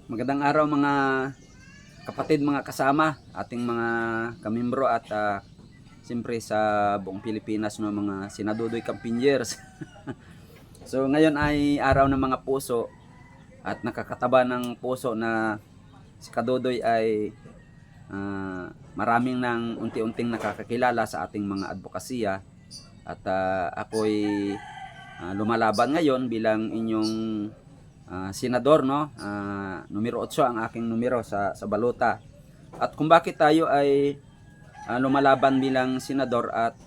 Magandang araw mga kapatid, mga kasama, ating mga kamimbro at siyempre sa buong Pilipinas no, mga sinadudoy campaigners. So ngayon ay araw ng mga puso at nakakataba ng puso na si Kadudoy ay maraming nang unti-unting nakakakilala sa ating mga advokasya at ako'y lumalaban ngayon bilang inyong senador, no? Numero 8 ang aking numero sa balota. At kung bakit tayo ay lumalaban bilang senador at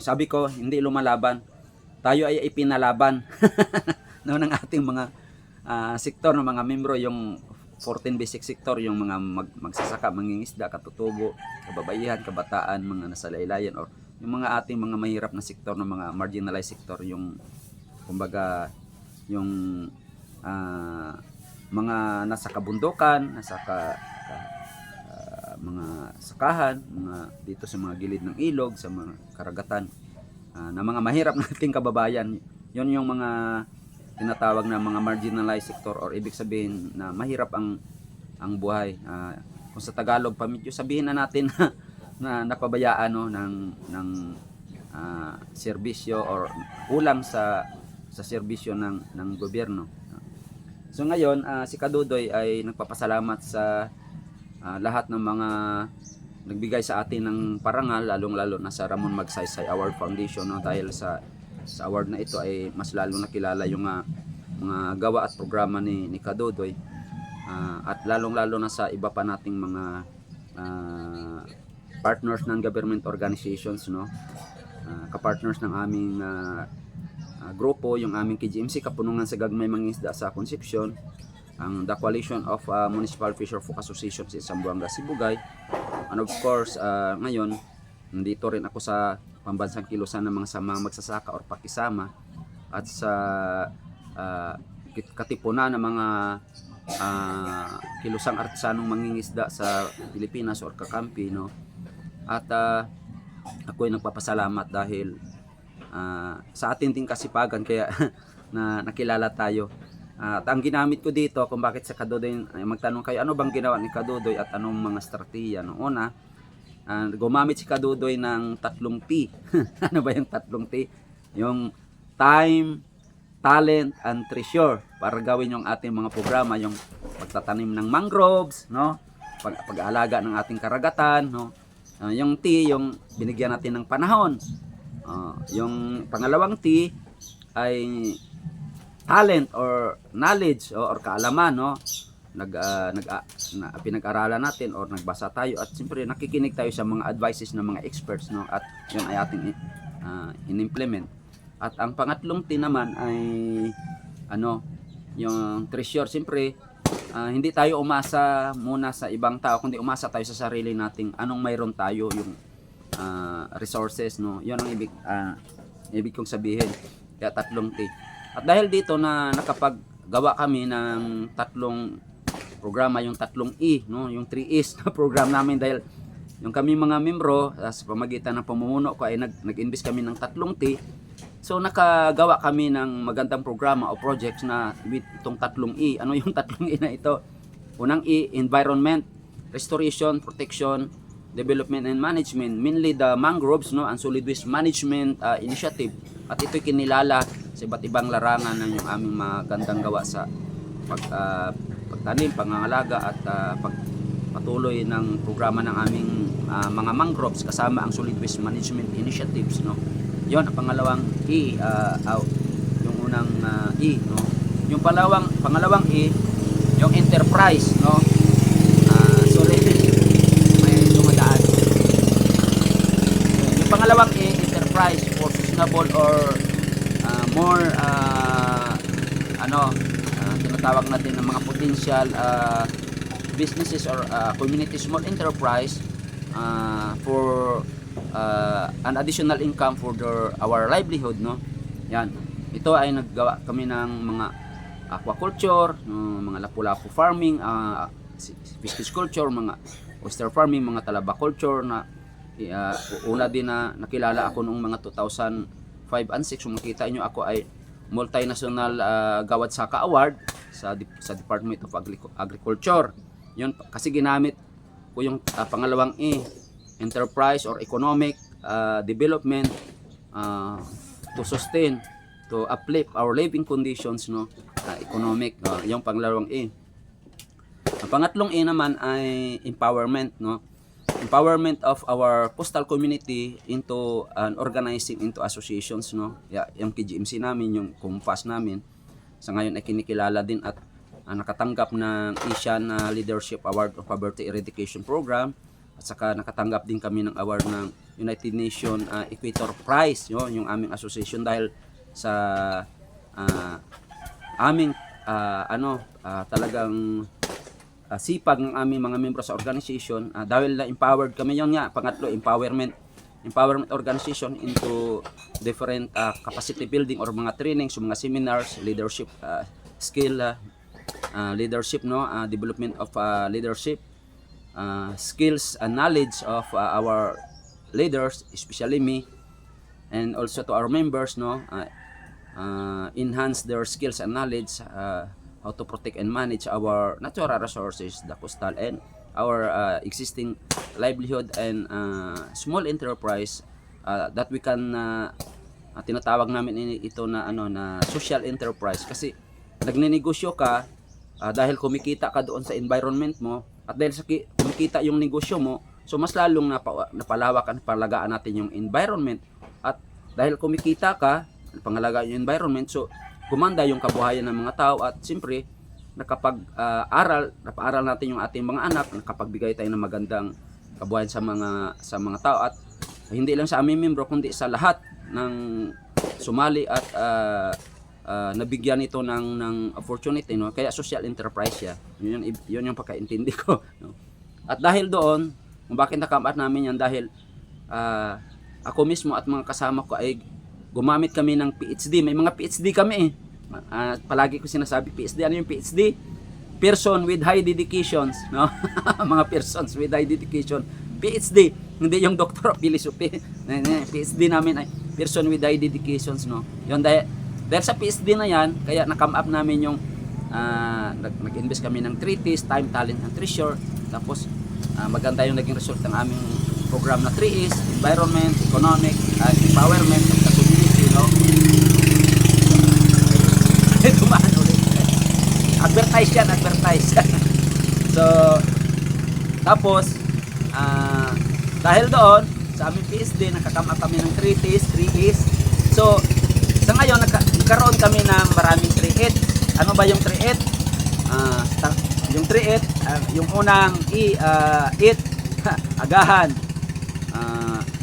sabi ko hindi lumalaban, tayo ay ipinalaban no, ng ating mga sektor ng mga membro, yung 14 basic sector, yung mga magsasaka, mangingisda, katutubo, kababaihan, kabataan, mga nasalaylayan, or yung mga ating mga mahirap na sektor ng mga marginalized sector, yung kumbaga yung mga nasa kabundukan, nasa mga sakahan, mga dito sa mga gilid ng ilog, sa mga karagatan, na mga mahirap nating kababayan. Yon yung mga tinatawag na mga marginalized sector, or ibig sabihin na mahirap ang buhay. Kung sa Tagalog pa medyo sabihin na natin na napabayaan, no, ng serbisyo or kulang sa serbisyo ng gobyerno. So ngayon, si Kadudoy ay nagpapasalamat sa lahat ng mga nagbigay sa atin ng parangal, lalong-lalo na sa Ramon Magsaysay Award Foundation, no, dahil sa award na ito ay mas lalong nakilala yung mga gawa at programa ni Kadudoy, at lalong-lalo na sa iba pa nating mga partners ng government organizations, no, kapartners ng aming grupo, yung aming KGMC, Kapunungan sa Gagmay Mangingisda sa Concepcion, ang The Coalition of Municipal Fisher Folk Associations in Zamboanga, Sibugay, and of course ngayon nandito rin ako sa Pambansang Kilusan ng mga magsasaka or pakisama, at sa katipunan ng mga kilusang artisanong mangingisda sa Pilipinas or kakampi, no. At ako ay nagpapasalamat dahil sa atin din kasipagan kaya na nakilala tayo. At ang ginamit ko dito kung bakit sa Kadudoy, magtanong kayo ano bang ginawa ni Kadudoy at anong mga strategiya. Noong una, gumamit si Kadudoy ng 3 T. Ano ba yung 3 T? Yung time, talent, and treasure para gawin yung ating mga programa, yung pagtatanim ng mangroves, no? Pag-aalaga ng ating karagatan, no? Yung T, yung binigyan natin ng panahon. Yung pangalawang T ay talent or knowledge or kaalaman, no. Pinag-aralan natin or nagbasa tayo, at siyempre nakikinig tayo sa mga advices ng mga experts, no, at yun ay ating in-implement. At ang pangatlong T naman ay yung treasure. Siyempre hindi tayo umasa muna sa ibang tao, kundi umasa tayo sa sarili nating anong mayroon tayo, yung resources, no. Yun ang ibig kong sabihin, kaya 3 T. At dahil dito na nakapaggawa kami ng 3 programa, yung 3 E, no, yung 3 E's na program namin, dahil yung kami mga membro sa pamagitan ng pamumuno ko ay nag-invest kami ng 3 T. So nakagawa kami ng magandang programa o projects na with itong 3 E. Ano yung 3 E na ito? Unang E, environment, restoration, protection, development and management, mainly the mangroves, no, and solid waste management initiative. At ito'y kinilala sa iba't ibang larangan ng yung aming magandang gawa sa pagtanim, pangangalaga, at pagpatuloy ng programa ng aming mga mangroves kasama ang solid waste management initiatives, no. Yon ang pangalawang E. Yung unang E, no. Yung pangalawang E, yung enterprise, no. Pangalawang E, enterprise for sustainable or more tinatawag natin ng mga potential businesses or community small enterprise for an additional income for our livelihood, no. Yan, ito ay naggawa kami ng mga aquaculture, mga lapu-lapu farming, pisciculture, mga oyster farming, mga talabaculture na una din na nakilala ako noong mga 2005 and 6. Kung makita nyo, ako ay multinational Gawad Saka Award sa Department of Agriculture. Yun kasi ginamit ko yung pangalawang E, enterprise or economic development to sustain, to uplift our living conditions, no, economic, yung pangalawang E. Ang pangatlong E naman ay empowerment, no, empowerment of our coastal community into organizing into associations, no. Yung KGMC namin, yung Kumpas namin, sa ngayon ay kinikilala din at nakatanggap ng Asian Leadership Award of Poverty Eradication Program, at saka nakatanggap din kami ng award ng United Nations Equator Prize, yung aming association, dahil sa aming talagang sipag ng aming mga membro sa organization, dahil na empowered kami. Yun nga, pangatlo, empowerment organization into different capacity building or mga trainings, mga seminars, leadership skill, leadership, no, development of leadership skills and knowledge of our leaders, especially me, and also to our members, no, enhance their skills and knowledge how to protect and manage our natural resources, the coastal, and our existing livelihood and small enterprise that we can tinatawag namin ito na na social enterprise, kasi nagninegosyo ka dahil kumikita ka doon sa environment mo, at dahil sa kumikita yung negosyo mo, so mas lalong napalawak at palagaan natin yung environment, at dahil kumikita ka, pangalagaan yung environment, so gumanda yung kabuhayan ng mga tao, at siyempre napaaral natin yung ating mga anak, nakapagbigay tayo ng magandang kabuhayan sa mga tao, at hindi lang sa aming membro kundi sa lahat ng sumali at nabigyan ito ng opportunity, no? Kaya social enterprise siya. Yun yung pagkaintindi ko, no? At dahil doon, kung bakit nakamat namin yan, dahil ako mismo at mga kasama ko ay gumamit kami ng PhD. May mga PhD kami eh. Palagi ko sinasabi PhD. Ano yung PhD? Person with high dedications, no? Mga persons with high dedication. PhD, hindi yung Doctor of Philosophy. PhD namin ay person with high dedications, no? Yun, dahil sa PhD na yan, kaya na-come up namin yung nag-invest kami ng treatise, time, talent, and treasure. Tapos maganda yung naging result ng aming program na 3Is, environment, economic, empowerment of the community, no? Dumaan ulit. Advertise yan, advertise. So, tapos, dahil doon, sa aming PhD, nakakama kami ng 3Is. So, sa ngayon, nagkaroon kami ng maraming 3It. Ano ba yung 3It? Yung 3It, yung unang It, agahan.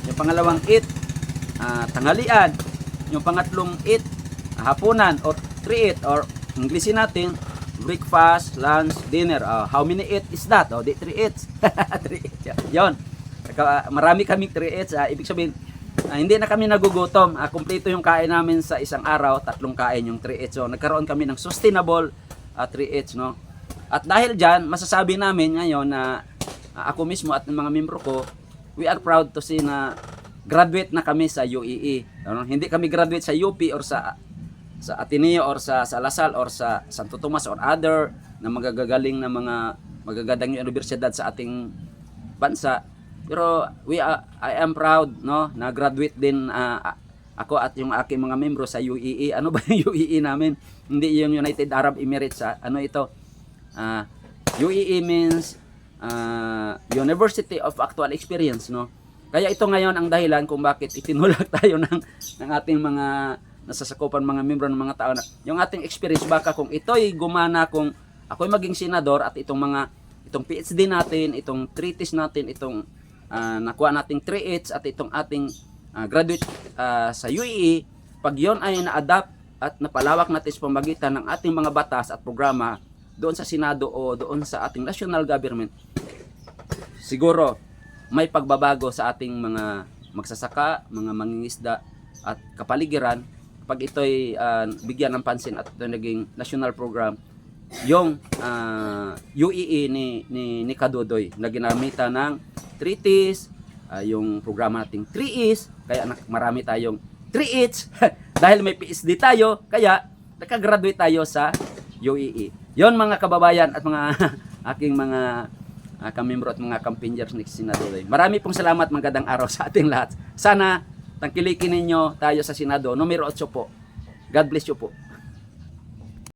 Yung pangalawang It, tanghalian. Yung pangatlong It, hapunan, or 3It, or Englishin natin, breakfast, lunch, dinner. How many It is that? Di 3It's. 3It's. Yun. Marami kaming 3It's. Ibig sabihin, hindi na kami nagugutom. Kumpleto yung kain namin sa isang araw, 3 kain yung 3It's. So, nagkaroon kami ng sustainable 3It's, no? At dahil dyan, masasabi namin ngayon na ako mismo at mga membro ko, we are proud to see na graduate na kami sa UEE. Hindi kami graduate sa UP or sa Ateneo or sa Lasal or sa Santo Tomas or other na magagagaling na mga magagandang universidad sa ating bansa. Pero I am proud, no, na graduate din ako at yung aking mga membro sa UEE. Ano ba yung UEE namin? Hindi yung United Arab Emirates. Ano ito? UEE means University of Actual Experience, no? Kaya ito ngayon ang dahilan kung bakit itinulak tayo ng ating mga nasasakupan mga membro ng mga tao na yung ating experience, baka kung ito'y gumana, kung ako'y maging senador at itong PhD natin, itong treatise natin, itong nakuha nating 3It's at itong ating graduate sa UEE, pag yon ay na-adapt at napalawak natin sa pamagitan ng ating mga batas at programa doon sa Senado o doon sa ating national government, siguro may pagbabago sa ating mga magsasaka, mga mangingisda at kapaligiran pag ito'y bigyan ng pansin at ito naging national program, yung UEE ni Kadudoy na ginamitan ng treatise, yung programa nating 3Is, kaya marami tayong 3It's Dahil may PSD tayo, kaya nakagraduate tayo sa UAE. Yon mga kababayan at mga aking mga kamembro at mga campaigners ni Senado. Marami pong salamat, magandang araw sa ating lahat. Sana tangkilikin ninyo tayo sa Senado. Numero 8 po. God bless you po.